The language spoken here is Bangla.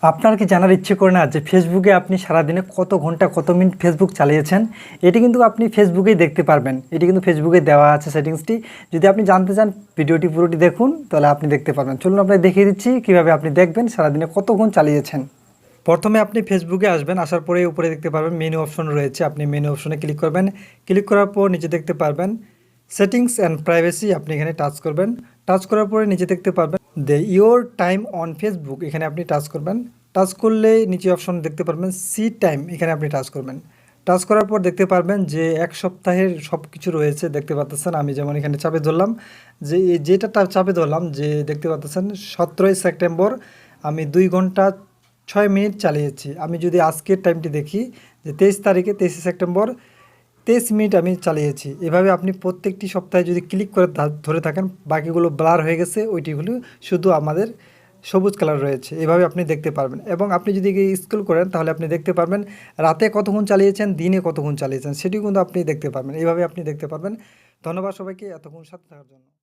আপনার কি জানার ইচ্ছে করে না যে ফেসবুকে আপনি সারাদিনে কত ঘন্টা কত মিনিট ফেসবুক চালিয়েছেন? এটি কিন্তু আপনি ফেসবুকেই দেখতে পারবেন। এটি কিন্তু ফেসবুকে দেওয়া আছে সেটিংসটি। যদি আপনি জানতে চান ভিডিওটি পুরোটি দেখুন, তাহলে আপনি দেখতে পারবেন। চলুন আপনাকে দেখিয়ে দিচ্ছি কীভাবে আপনি দেখবেন সারাদিনে কতক্ষণ চালিয়েছেন। প্রথমে আপনি ফেসবুকে আসবেন, আসার পরে উপরে দেখতে পারবেন মেনু অপশন রয়েছে। আপনি মেনু অপশনে ক্লিক করবেন। ক্লিক করার পর নিচে দেখতে পারবেন সেটিংস অ্যান্ড প্রাইভেসি, আপনি এখানে টাচ করবেন। টাচ করার পরে নিচে দেখতে পারবেন ইওর টাইম অন ফেসবুক, এখানে আপনি টাচ করবেন। টাচ করলে নিচে অপশন দেখতে পারবেন সি টাইম, এখানে আপনি টাচ করবেন। টাচ করার পর দেখতে পারবেন যে এক সপ্তাহের সব কিছু রয়েছে দেখতে পাচ্ছেন। আমি যেমন এখানে চাপে ধরলাম, যে যেটা চাপে ধরলাম যে দেখতে পাচ্ছেন 17ই সেপ্টেম্বর আমি 2 ঘন্টা 6 মিনিট চালিয়েছি। আমি যদি আজকের টাইমটি দেখি যে 23 তারিখে 23 সেপ্টেম্বর 23 মিনিট আমি চালিয়েছি। এভাবে আপনি প্রত্যেকটি সপ্তাহে যদি ক্লিক করে ধরে থাকেন, বাকিগুলো ব্লার হয়ে গেছে, ওইটিগুলো শুধু আমাদের সবুজ কালার রয়েছে। এভাবে আপনি দেখতে পারবেন। এবং আপনি যদি স্ক্রল করেন তাহলে আপনি দেখতে পারবেন রাতে কতক্ষণ চালিয়েছেন, দিনে কতক্ষণ চালিয়েছেন, সেটিও কিন্তু আপনি দেখতে পারবেন। এইভাবে আপনি দেখতে পারবেন। ধন্যবাদ সবাইকে এতক্ষণ সাথে থাকার জন্য।